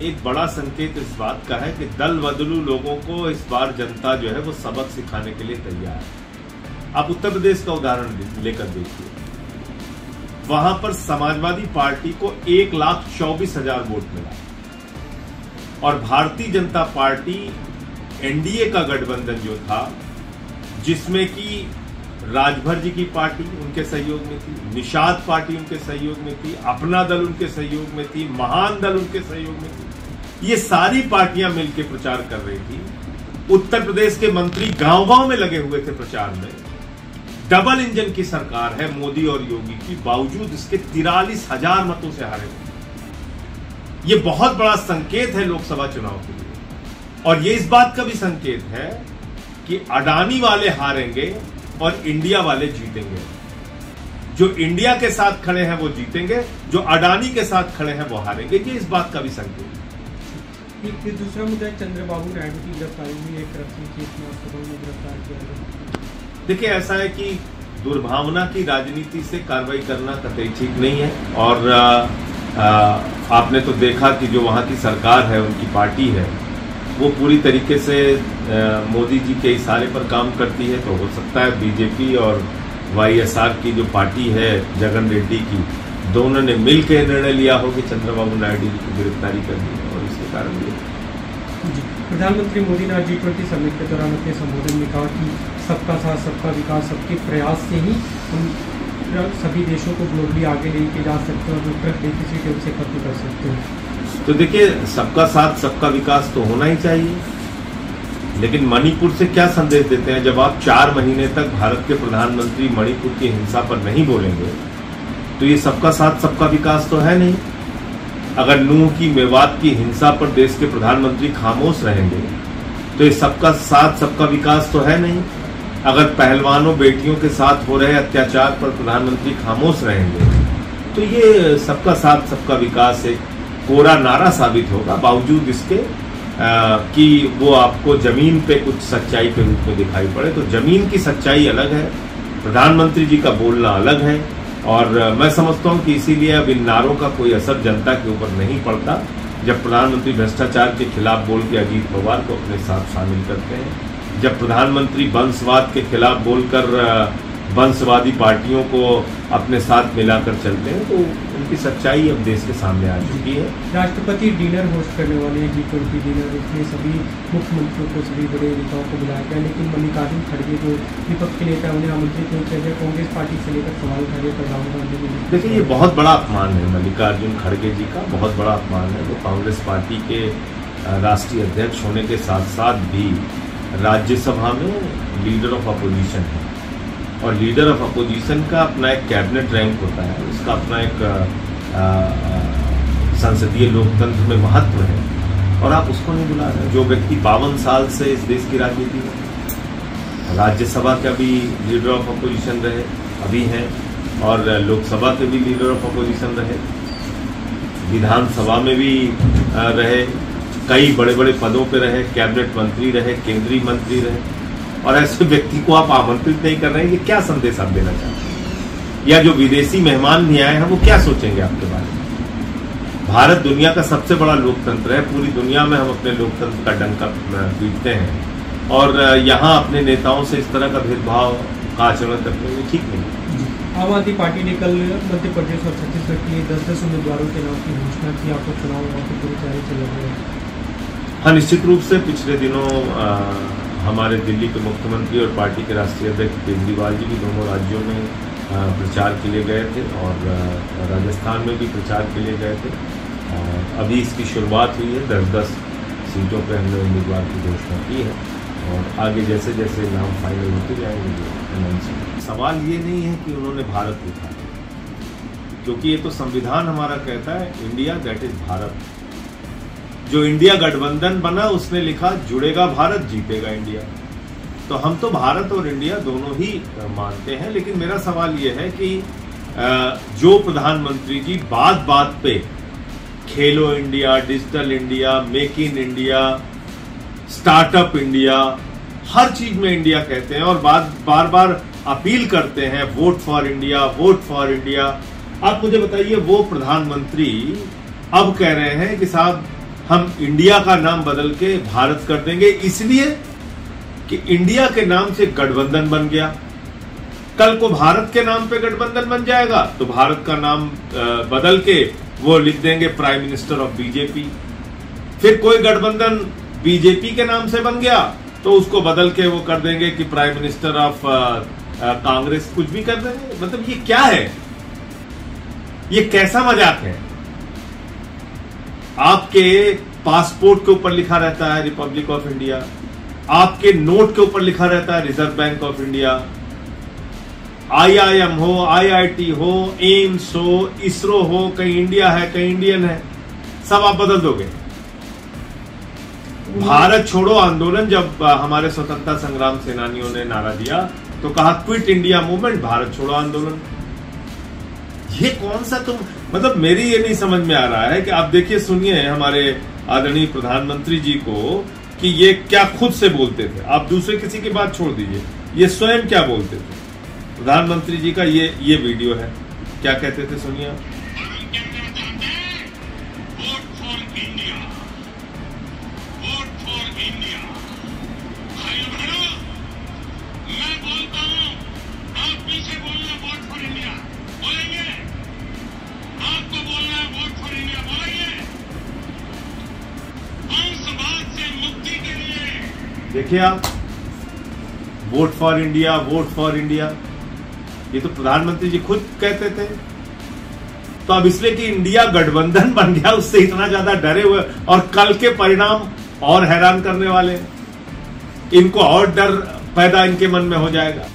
एक बड़ा संकेत इस बात का है कि दल बदलू लोगों को इस बार जनता जो है वो सबक सिखाने के लिए तैयार है। आप उत्तर प्रदेश का उदाहरण लेकर देखिए, वहां पर समाजवादी पार्टी को 1,24,000 वोट मिला और भारतीय जनता पार्टी एनडीए का गठबंधन जो था, जिसमें कि राजभर जी की पार्टी उनके सहयोग में थी, निषाद पार्टी उनके सहयोग में थी, अपना दल उनके सहयोग में थी, महान दल उनके सहयोग में थी, ये सारी पार्टियां मिलकर प्रचार कर रही थी। उत्तर प्रदेश के मंत्री गांव-गांव में लगे हुए थे प्रचार में। डबल इंजन की सरकार है मोदी और योगी की, बावजूद इसके 43,000 मतों से हारे हुए। ये बहुत बड़ा संकेत है लोकसभा चुनाव के लिए, और ये इस बात का भी संकेत है कि अडानी वाले हारेंगे और इंडिया वाले जीतेंगे। जो इंडिया के साथ खड़े हैं वो जीतेंगे, जो अडानी के साथ खड़े हैं वो हारेंगे। ये इस बात का भी संकेत है। एक दूसरा मुद्दा है, चंद्रबाबू नायडू की गिरफ्तारी हुई, एक तरफ से चीफ मिनिस्टर ने गिरफ्तार किया। देखिए, ऐसा है कि दुर्भावना की राजनीति से कार्रवाई करना कतई ठीक नहीं है, और आपने तो देखा कि जो वहां की सरकार है, उनकी पार्टी है, वो पूरी तरीके से मोदी जी के इशारे पर काम करती है। तो हो सकता है बीजेपी और वाईएसआर की जो पार्टी है जगन रेड्डी की, दोनों ने मिलकर निर्णय लिया हो कि चंद्रबाबू नायडू जी की गिरफ्तारी करनी है, और इसके कारण ये प्रधानमंत्री मोदी ने G20 समिट के दौरान अपने संबोधन में कहा कि सबका साथ, सबका विकास, सबके प्रयास से ही हम सभी देशों को ग्लोबली आगे लेके जा सकते हैं और जो ट्रक डेफिसिट है उसे खत्म कर सकते हैं। तो देखिए, सबका साथ सबका विकास तो होना ही चाहिए, लेकिन मणिपुर से क्या संदेश देते हैं? जब आप 4 महीने तक भारत के प्रधानमंत्री मणिपुर की हिंसा पर नहीं बोलेंगे, तो ये सबका साथ सबका विकास तो है नहीं। अगर नूह की, मेवात की हिंसा पर देश के प्रधानमंत्री खामोश रहेंगे, तो ये सबका साथ सबका विकास तो है नहीं। अगर पहलवानों, बेटियों के साथ हो रहे अत्याचार पर प्रधानमंत्री खामोश रहेंगे, तो ये सबका साथ सबका विकास एक कोरा नारा साबित होगा, बावजूद इसके कि वो आपको जमीन पे कुछ सच्चाई के रूप में दिखाई पड़े। तो जमीन की सच्चाई अलग है, प्रधानमंत्री जी का बोलना अलग है, और मैं समझता हूं कि इसीलिए अब इन नारों का कोई असर जनता के ऊपर नहीं पड़ता। जब प्रधानमंत्री भ्रष्टाचार के खिलाफ बोल के अजीत पवार को अपने साथ शामिल करते हैं, जब प्रधानमंत्री वंशवाद के खिलाफ बोलकर वंशवादी पार्टियों को अपने साथ मिलाकर चलते हैं, तो उनकी सच्चाई अब देश के सामने आ चुकी है। राष्ट्रपति डिनर होस्ट करने वाले हैं, G20 डिनर, इसमें सभी मुख्यमंत्रियों को, सभी बड़े नेताओं को बुलाया गया, लेकिन मल्लिकार्जुन खड़गे जो विपक्ष के नेता, उन्हें आमंत्रित नहीं किया गया। कांग्रेस पार्टी से लेकर सवाल उठा रहे राहुल गांधी ने। देखिए, ये बहुत बड़ा अपमान है मल्लिकार्जुन खड़गे जी का, बहुत बड़ा अपमान है। वो कांग्रेस पार्टी के राष्ट्रीय अध्यक्ष होने के साथ साथ भी राज्यसभा में लीडर ऑफ अपोजिशन है, और लीडर ऑफ अपोजिशन का अपना एक कैबिनेट रैंक होता है, उसका अपना एक संसदीय लोकतंत्र में महत्व है, और आप उसको नहीं बुला रहे। जो व्यक्ति 52 साल से इस देश की राजनीति में, राज्यसभा का भी लीडर ऑफ अपोजिशन रहे, अभी हैं, और लोकसभा के भी लीडर ऑफ अपोजिशन रहे, विधानसभा में भी रहे, कई बड़े बड़े पदों पे रहे, कैबिनेट मंत्री रहे, केंद्रीय मंत्री रहे, और ऐसे व्यक्ति को आप आमंत्रित नहीं कर रहे हैं। ये क्या संदेश आप देना चाहते हैं? या जो विदेशी मेहमान भी आए हैं, वो क्या सोचेंगे आपके बारे में? भारत दुनिया का सबसे बड़ा लोकतंत्र है, पूरी दुनिया में हम अपने लोकतंत्र का डंका पीटते हैं, और यहाँ अपने नेताओं से इस तरह का भेदभाव का आचरण करने में ठीक नहीं। आम आदमी पार्टी ने कल मध्य प्रदेश और छत्तीसगढ़ के 10-10 उम्मीदवारों के नाम की घोषणा की। आपको चुनाव पूरी तैयारी चल रही है? हाँ, निश्चित रूप से पिछले दिनों हमारे दिल्ली के मुख्यमंत्री और पार्टी के राष्ट्रीय अध्यक्ष केजरीवाल जी भी दोनों राज्यों में प्रचार के लिए गए थे, और राजस्थान में भी प्रचार के लिए गए थे। अभी इसकी शुरुआत हुई है, 10-10 सीटों पर हमने उम्मीदवार की घोषणा की है, और आगे जैसे जैसे नाम फाइनल होते जाएंगे अनाउंस। सवाल ये नहीं है कि उन्होंने भारत लिखा, क्योंकि ये तो संविधान हमारा कहता है इंडिया दैट इज भारत। जो इंडिया गठबंधन बना, उसने लिखा जुड़ेगा भारत, जीतेगा इंडिया। तो हम तो भारत और इंडिया दोनों ही मानते हैं, लेकिन मेरा सवाल यह है कि जो प्रधानमंत्री जी बात बात पे Khelo India, digital India, make in India, startup India, हर चीज में इंडिया कहते हैं, और बार बार अपील करते हैं vote for India, vote for India. आप मुझे बताइए, वो प्रधानमंत्री अब कह रहे हैं कि साहब हम इंडिया का नाम बदल के भारत कर देंगे, इसलिए कि इंडिया के नाम से गठबंधन बन गया। कल को भारत के नाम पे गठबंधन बन जाएगा तो भारत का नाम बदल के वो लिख देंगे प्राइम मिनिस्टर ऑफ बीजेपी। फिर कोई गठबंधन बीजेपी के नाम से बन गया तो उसको बदल के वो कर देंगे कि प्राइम मिनिस्टर ऑफ कांग्रेस, कुछ भी कर देंगे। मतलब ये क्या है? ये कैसा मजाक है? आपके पासपोर्ट के ऊपर लिखा रहता है रिपब्लिक ऑफ इंडिया, आपके नोट के ऊपर लिखा रहता है reserve bank of India. IIM हो, IIT हो, एम्स हो, इसरो हो, कहीं इंडिया है कहीं इंडियन है, सब आप बदल दोगे। भारत छोड़ो आंदोलन जब हमारे स्वतंत्रता संग्राम सेनानियों ने नारा दिया तो कहा क्विट इंडिया मूवमेंट, भारत छोड़ो आंदोलन। ये कौन सा मतलब मेरी ये नहीं समझ में आ रहा है कि आप देखिए, सुनिए हमारे आदरणीय प्रधानमंत्री जी को कि ये क्या खुद से बोलते थे। आप दूसरे किसी की बात छोड़ दीजिए, ये स्वयं क्या बोलते थे। प्रधानमंत्री जी का ये वीडियो है, क्या कहते थे, सुनिए आप। देखिए आप, vote for India, vote for India, ये तो प्रधानमंत्री जी खुद कहते थे। तो अब इसलिए कि इंडिया गठबंधन बन गया उससे इतना ज्यादा डरे हुए, और कल के परिणाम और हैरान करने वाले, इनको और डर पैदा इनके मन में हो जाएगा।